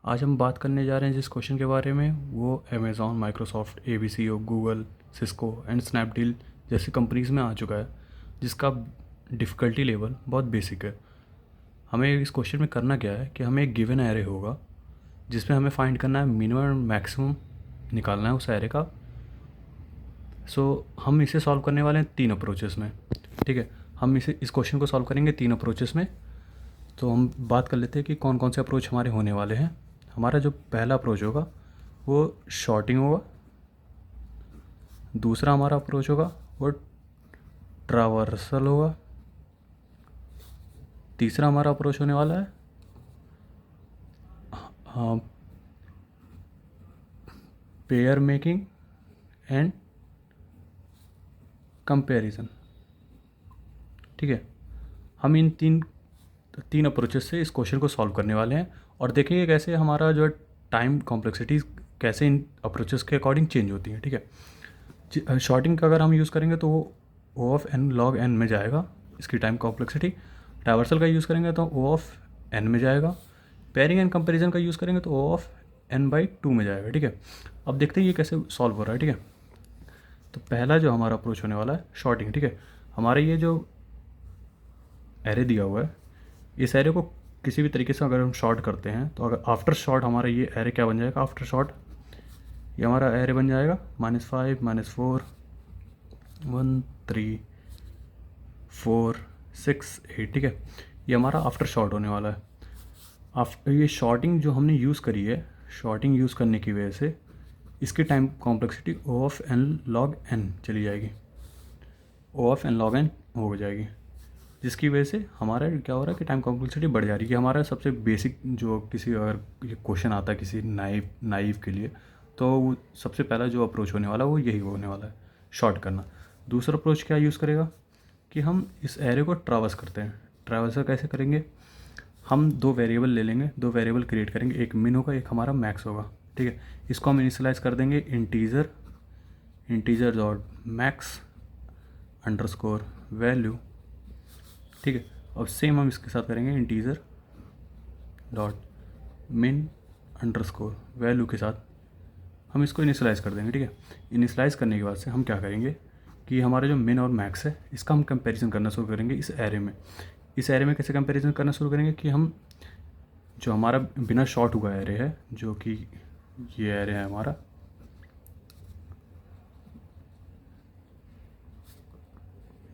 आज हम बात करने जा रहे हैं जिस क्वेश्चन के बारे में, वो Amazon, Microsoft, ABC, Google, Cisco and Snapdeal जैसी कंपनीज़ में आ चुका है, जिसका डिफ़िकल्टी लेवल बहुत बेसिक है। हमें इस क्वेश्चन में करना क्या है कि हमें एक गिवन एरे होगा जिसमें हमें फाइंड करना है मिनिमम एंड मैक्सिमम, निकालना है उस एरे का। हम इसे सॉल्व करने वाले हैं 3 अप्रोचेस में। ठीक है, हम इस क्वेश्चन को सॉल्व करेंगे 3 अप्रोचेस में। तो हम बात कर लेते हैं कि कौन कौन से अप्रोच हमारे होने वाले हैं। हमारा जो पहला अप्रोच होगा वो शॉर्टिंग होगा। दूसरा हमारा अप्रोच होगा वो ट्रावर्सल होगा। तीसरा हमारा अप्रोच होने वाला है पेयर मेकिंग एंड कंपैरिजन। ठीक है, हम इन तीन अप्रोचेस से इस क्वेश्चन को सॉल्व करने वाले हैं और देखेंगे कैसे हमारा जो टाइम कॉम्प्लेक्सिटी कैसे इन अप्रोचेस के अकॉर्डिंग चेंज होती है। ठीक है, शॉर्टिंग का अगर हम यूज़ करेंगे तो वो ओ ऑफ एन लॉग एन में जाएगा, इसकी टाइम कॉम्प्लेक्सिटी। ट्रावर्सल का यूज़ करेंगे तो ओ ऑफ एन में जाएगा। पेयरिंग एंड कंपैरिजन का यूज़ करेंगे तो ओ ऑफ एन बाई टू में जाएगा। ठीक है, अब देखते हैं ये कैसे सॉल्व हो रहा है। ठीक है, तो पहला जो हमारा अप्रोच होने वाला है शॉर्टिंग। ठीक है, हमारे ये जो एरे दिया हुआ है, इस एरे को किसी भी तरीके से अगर हम शॉर्ट करते हैं तो अगर आफ्टर शॉर्ट हमारा ये एरे क्या बन जाएगा, आफ्टर शॉर्ट ये हमारा एरे बन जाएगा -5, -4, 1, 3, 4, 6, 8। ठीक है, ये हमारा आफ्टर शॉर्ट होने वाला है। आफ्टर ये शॉर्टिंग जो हमने यूज़ करी है, शॉर्टिंग यूज़ करने की वजह से इसकी time complexity O of n log n चली जाएगी, O of n log n हो जाएगी, जिसकी वजह से हमारा क्या हो रहा है कि टाइम कॉम्प्लेक्सिटी बढ़ जा रही है। कि हमारा सबसे बेसिक जो किसी अगर ये क्वेश्चन आता है किसी नाइव के लिए, तो वो सबसे पहला जो अप्रोच होने वाला है वो यही होने वाला है, शॉर्ट करना। दूसरा अप्रोच क्या यूज़ करेगा कि हम इस एरे को ट्रावर्स करते हैं। ट्रावर्सर कैसे करेंगे, हम 2 वेरिएबल ले लेंगे, 2 वेरिएबल क्रिएट करेंगे, एक मिन होगा, एक हमारा मैक्स होगा। ठीक है, इसको हम इनिशियलाइज कर देंगे integer dot max underscore value. ठीक है, अब सेम हम इसके साथ करेंगे इंटीजर डॉट मिन अंडरस्कोर वैल्यू के साथ हम इसको इनिशियलाइज़ कर देंगे। ठीक है, इनिशियलाइज़ करने के बाद से हम क्या करेंगे कि हमारा जो मिन और मैक्स है इसका हम कंपैरिजन करना शुरू करेंगे इस एरे में। इस एरे में कैसे कंपैरिजन करना शुरू करेंगे कि हम जो हमारा बिना शॉर्ट हुआ एरे है, जो कि ये एरे है हमारा,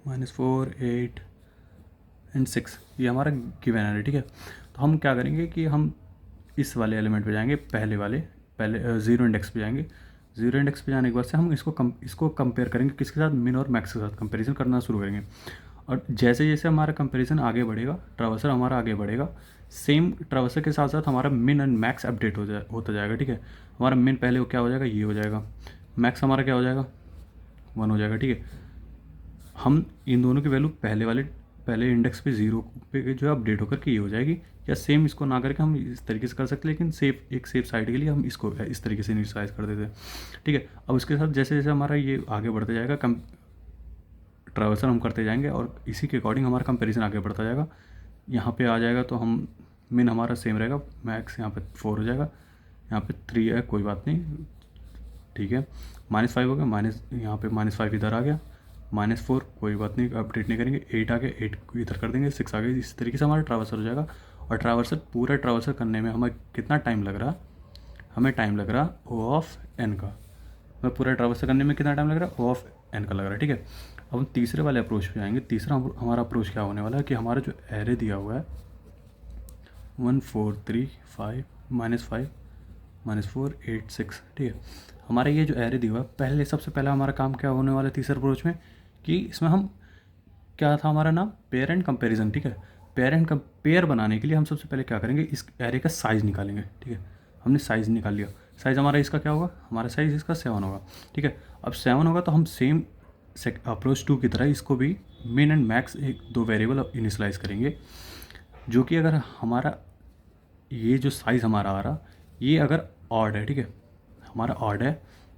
-4, 8 एंड 6, ये हमारा गिवन एरे। ठीक है, तो हम क्या करेंगे कि हम इस वाले एलिमेंट पे जाएंगे, पहले ज़ीरो इंडेक्स पे जाएंगे। ज़ीरो इंडेक्स पे जाने के बाद से हम इसको कंपेयर करेंगे किसके साथ, मिन और मैक्स के साथ कंपैरिजन करना शुरू करेंगे। और जैसे जैसे हमारा कंपैरिजन आगे बढ़ेगा, ट्रावर्सर हमारा आगे बढ़ेगा, सेम ट्रावर्सर के साथ साथ हमारा मिन एंड मैक्स अपडेट होता जाएगा। ठीक है, हमारा मिन पहले क्या हो जाएगा, ये हो जाएगा, मैक्स हमारा क्या हो जाएगा, 1 हो जाएगा। ठीक है, हम इन दोनों की वैल्यू पहले इंडेक्स पे 0 पे जो है अपडेट होकर के ये हो जाएगी। या सेम इसको ना करके हम इस तरीके से कर सकते हैं, लेकिन एक सेफ साइड के लिए हम इसको इस तरीके से इनिशियलाइज कर देते हैं। ठीक है, अब उसके साथ जैसे जैसे हमारा ये आगे बढ़ते जाएगा, ट्रावर्सल हम करते जाएंगे और इसी के अकॉर्डिंग हमारा कंपैरिजन आगे बढ़ता जाएगा। यहाँ पे आ जाएगा तो हम मिन हमारा सेम रहेगा, मैक्स यहाँ पे 4 हो जाएगा, यहाँ पे 3 है, कोई बात नहीं। ठीक है, -5 हो गया, माइनस यहाँ पे -5 इधर आ गया, -4 कोई बात नहीं, अपडेट नहीं करेंगे, 8 आ गया, 8 को इधर कर देंगे, 6 आ गया। इस तरीके से हमारा ट्रावर्सर हो जाएगा। और पूरा ट्रावर्सर करने में हमें कितना टाइम लग रहा, हमें टाइम लग रहा ओ ऑफ एन का, हमें पूरा ट्रावर्सर करने में कितना टाइम लग रहा है, ओ ऑफ एन का लग रहा है। ठीक है, अब हम तीसरे वाले अप्रोच पे आएंगे। तीसरा हमारा अप्रोच क्या होने वाला है कि हमारा जो एरे दिया हुआ है 1, 4, 3, 5, -5, -4, 8, 6। ठीक है, हमारा ये जो एरे दिया हुआ है, सबसे पहला हमारा काम क्या होने वाला है तीसरे अप्रोच में कि इसमें हम क्या था हमारा नाम, पेयर एंड कंपैरिजन। ठीक है, पेयर बनाने के लिए हम सबसे पहले क्या करेंगे, इस एरे का साइज़ निकालेंगे। ठीक है, हमने साइज़ निकाल लिया, साइज़ हमारा इसका क्या होगा, हमारा साइज़ इसका 7 होगा। ठीक है, अब 7 होगा तो हम सेम अप्रोच 2 की तरह इसको भी मिन एंड मैक्स 2 वेरिएबल इनिशियलाइज करेंगे। जो कि अगर हमारा ये जो साइज़ हमारा आ रहा, ये अगर ऑड है, ठीक है, हमारा ऑड है,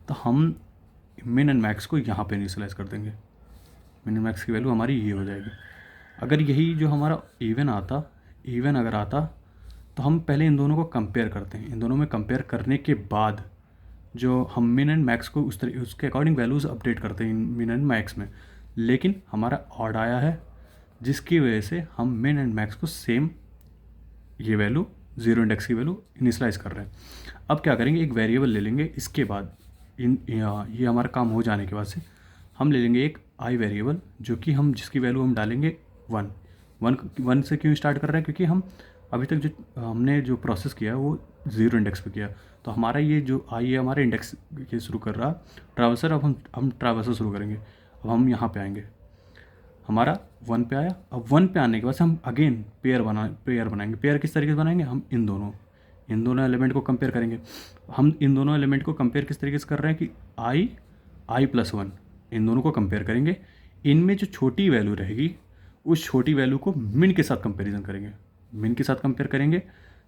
तो हम मिन एंड मैक्स को यहाँ पे इनिशियलाइज कर देंगे। मिन एंड मैक्स की वैल्यू हमारी ये हो जाएगी। अगर यही जो हमारा इवन अगर आता तो हम पहले इन दोनों को कंपेयर करते हैं। इन दोनों में कंपेयर करने के बाद जो हम मिन एंड मैक्स को उसके अकॉर्डिंग वैल्यूज़ अपडेट करते हैं मिन एंड मैक्स में, लेकिन हमारा ऑड आया है जिसकी वजह से हम मिन एंड मैक्स को सेम ये वैल्यू ज़ीरो इंडेक्स की वैल्यू इनिशलाइज कर रहे हैं। अब क्या करेंगे, एक वेरिएबल ले लेंगे, इसके बाद ये हमारा काम हो जाने के बाद से हम ले लेंगे एक आई वेरिएबल जो कि हम जिसकी वैल्यू हम डालेंगे वन से क्यों स्टार्ट कर रहे हैं, क्योंकि हम अभी तक जो हमने जो प्रोसेस किया है वो ज़ीरो इंडेक्स पे किया। तो हमारा ये जो आई है हमारे इंडेक्स ये शुरू कर रहा ट्रैवर्सर, अब हम ट्रैवर्सर शुरू करेंगे। अब हम यहाँ पे आएंगे, हमारा 1 पे आया। अब 1 पे आने के बाद से हम अगेन पेयर बनाएंगे। पेयर किस तरीके से बनाएंगे, हम इन दोनों एलिमेंट को कंपेयर करेंगे। हम इन दोनों एलिमेंट को कंपेयर किस तरीके से कर रहे हैं कि आई प्लस 1 इन दोनों को कंपेयर करेंगे। इनमें जो छोटी वैल्यू रहेगी उस छोटी वैल्यू को मिन के साथ कंपेरिजन करेंगे, मिन के साथ कंपेयर करेंगे।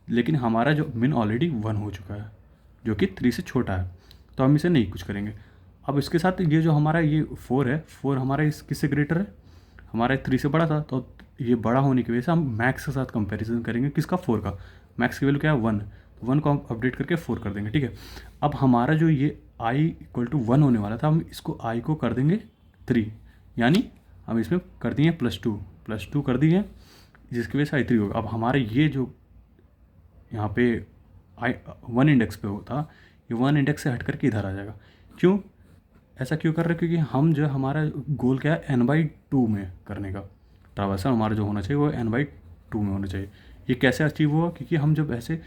लेकिन हमारा जो मिन ऑलरेडी 1 हो चुका है जो कि 3 से छोटा है, तो हम इसे नहीं कुछ करेंगे। अब इसके साथ ये जो हमारा ये 4 है, 4 हमारा इस किससे ग्रेटर है, हमारा 3 से बड़ा था, तो ये बड़ा होने की वजह से हम मैक्स के साथ कंपैरिजन करेंगे। किसका, 4 का। मैक्स की वैल्यू क्या है 1, तो 1 को हम अपडेट करके 4 कर देंगे, ठीक है। अब हमारा जो ये i इक्वल टू 1 होने वाला था, हम इसको i को कर देंगे 3, यानी हम इसमें कर दिए +2 कर दिए, जिसकी वजह से i3 होगा। अब हमारे ये जो यहाँ पे 1 इंडेक्स पे होता, ये 1 इंडेक्स से हट करके इधर आ जाएगा। क्यों ऐसा क्यों कर रहे हैं, क्योंकि हम जो हमारा गोल क्या है n/2 में करने का। ट्रावर्सल हमारा जो होना चाहिए वो n/2 में होना चाहिए। ये कैसे अचीव हुआ, क्योंकि हम जब ऐसे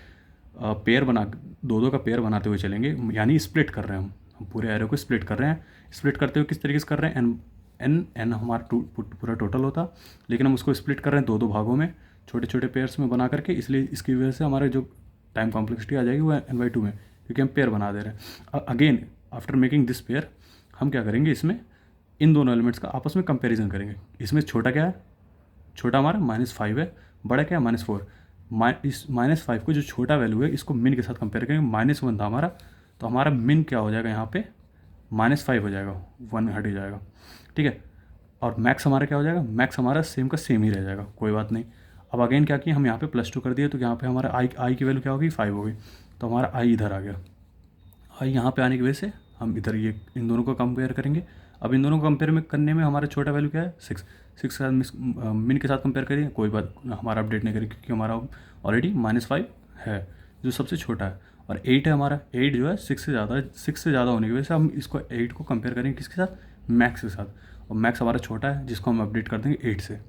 पेयर बना दो का पेयर बनाते हुए चलेंगे, यानी स्प्लिट कर रहे हैं हम पूरे एरो को स्प्लिट कर रहे हैं। स्प्लिट करते हुए किस तरीके से कर रहे हैं, एन हमारा पूरा टोटल होता, लेकिन हम उसको स्प्लिट कर रहे हैं दो भागों में, छोटे छोटे पेयर्स में बना करके। इसलिए इसकी वजह से हमारे जो टाइम कॉम्प्लेक्सिटी आ जाएगी वो n/2 में, क्योंकि हम पेयर बना दे रहे हैं। Again after making this pair हम क्या करेंगे, इसमें इन दोनों एलिमेंट्स का आपस में कंपैरिजन करेंगे। इसमें छोटा क्या है, छोटा हमारा -5 है, बड़ा क्या है -4। इस -5 को जो छोटा वैल्यू है इसको मिन के साथ कंपेयर करेंगे। -1 था हमारा, तो हमारा मिन क्या हो जाएगा यहाँ पे -5 हो जाएगा, 1 हट जाएगा, ठीक है। और मैक्स हमारा क्या हो जाएगा, मैक्स हमारा सेम का सेम ही रह जाएगा, कोई बात नहीं। अब अगेन क्या किया, हम यहाँ पे +2 कर दिए, तो यहाँ पे हमारा आई की वैल्यू क्या होगी, 5 होगी, तो हमारा आई इधर आ गया। आई यहाँ पे आने की वजह से हम इधर ये इन दोनों को कंपेयर करेंगे। अब इन दोनों को कंपेयर करने में हमारा छोटा वैल्यू क्या है, 6 के साथ मिन के साथ कंपेयर करिए, कोई बात हमारा अपडेट नहीं करेंगे, क्योंकि हमारा ऑलरेडी -5 है जो सबसे छोटा है, और 8 है हमारा। 8 जो है 6 से ज़्यादा होने की वजह से हम इसको 8 को कंपेयर करेंगे किसके साथ, मैक्स के साथ। और मैक्स हमारा छोटा है जिसको हम अपडेट कर देंगे 8 से।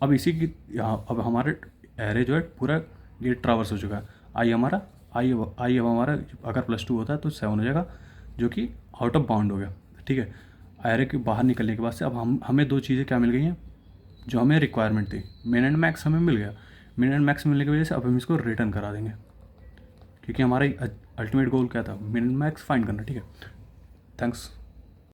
अब इसी की यहाँ अब हमारे एरे जो है पूरा ये ट्रावर्स हो चुका है। आई अब हमारा अगर +2 होता है तो 7 हो जाएगा, जो कि आउट ऑफ बाउंड हो गया, ठीक है। एरे के बाहर निकलने के बाद से अब हमें दो चीज़ें क्या मिल गई हैं जो हमें रिक्वायरमेंट थी। मिन एंड मैक्स हमें मिल गया। मिन एंड मैक्स मिलने की वजह से अब हम इसको रिटर्न करा देंगे, क्योंकि हमारा अल्टीमेट गोल क्या था, मिन एंड मैक्स फाइंड करना, ठीक है। थैंक्स।